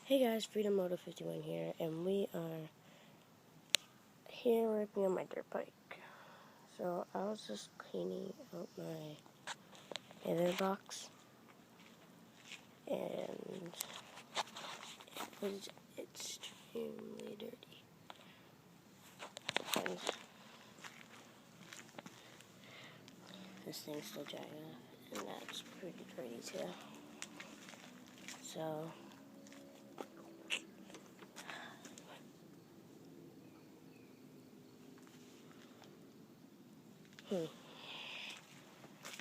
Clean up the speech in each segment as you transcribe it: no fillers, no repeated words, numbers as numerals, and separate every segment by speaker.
Speaker 1: Hey guys, Freedom Moto 51 here, and we are here working on my dirt bike. So I was just cleaning out my inner box, and it was extremely dirty. And this thing's still drying off, and that's pretty dirty too. So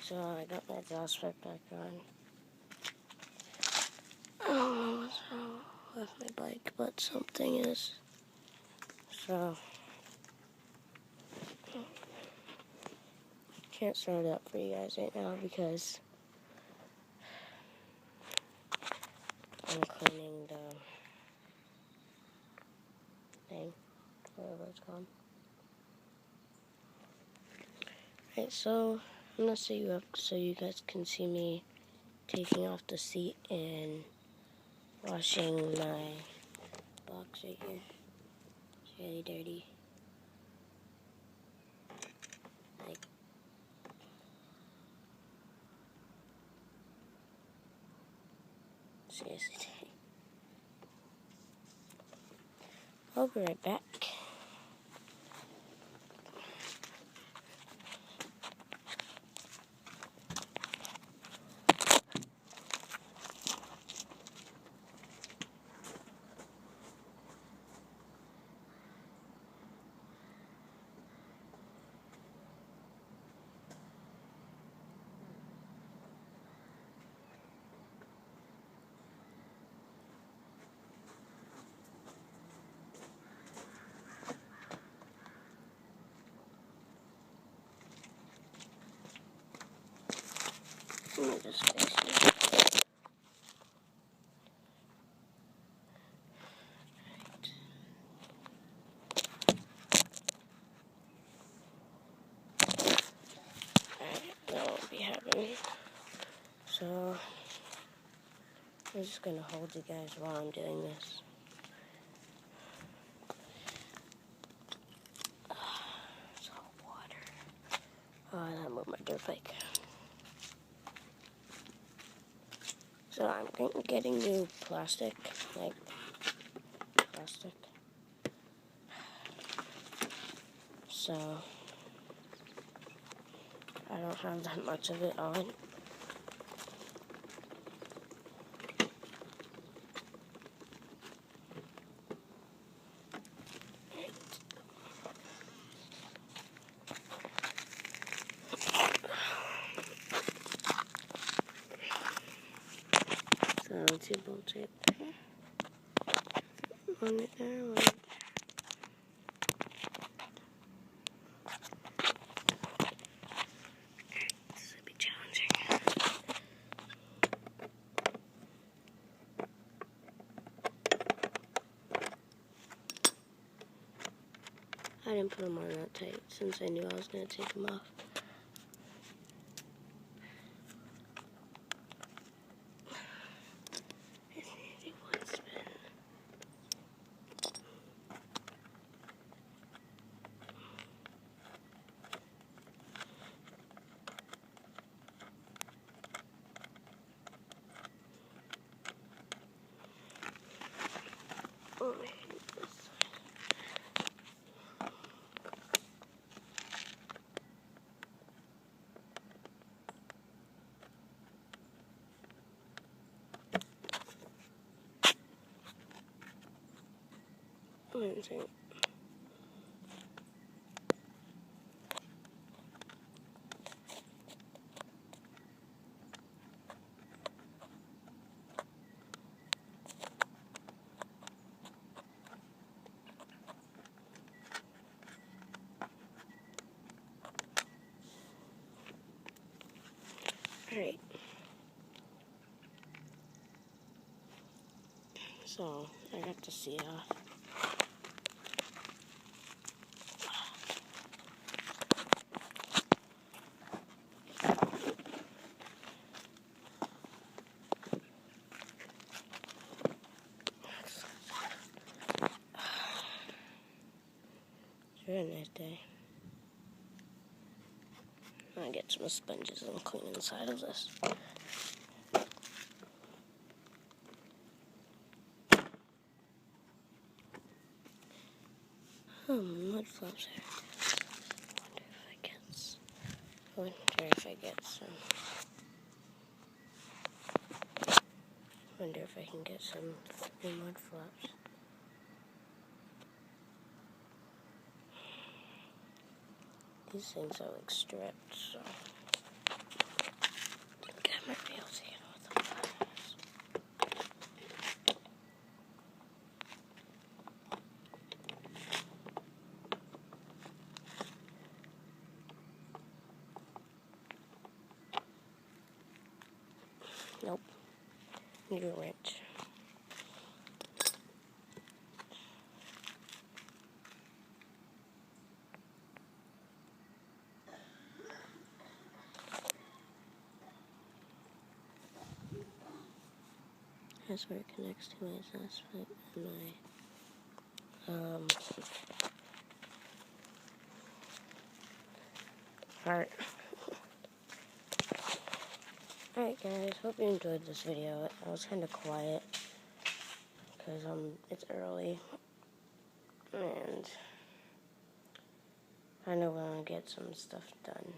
Speaker 1: So I got my exhaust pipe back on. I don't know what's wrong with my bike, but something is. So can't start it up for you guys right now because I'm cleaning the thing, whatever it's called. Right, so I'm gonna set you up so you guys can see me taking off the seat and washing my box right here. It's really dirty. Like, seriously. I'll be right back. Let me just fix it. That won't be happening. So I'm just gonna hold you guys while I'm doing this. It's all water. Oh, and I moved my dirt bike. So I'm getting new plastic, like plastic. So I don't have that much of it on. So 2 bolts right there. One right there, one right there. This will be challenging. I didn't put them on that tight since I knew I was going to take them off. I just need to do one spin. Oh, I hate this. One second. Alright. So I got the seat off. very nice day. I'll get some sponges and clean inside of this. Oh, mud flops here. Wonder if I get some. Wonder if I can get some mud flops. These things are like stripped, so I might be able to handle with the pliers. Nope. Need a wrench. That's where it connects to my exhaust pipe and my heart. Alright guys, hope you enjoyed this video. I was kind of quiet because it's early and I know I want to get some stuff done.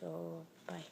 Speaker 1: So, bye.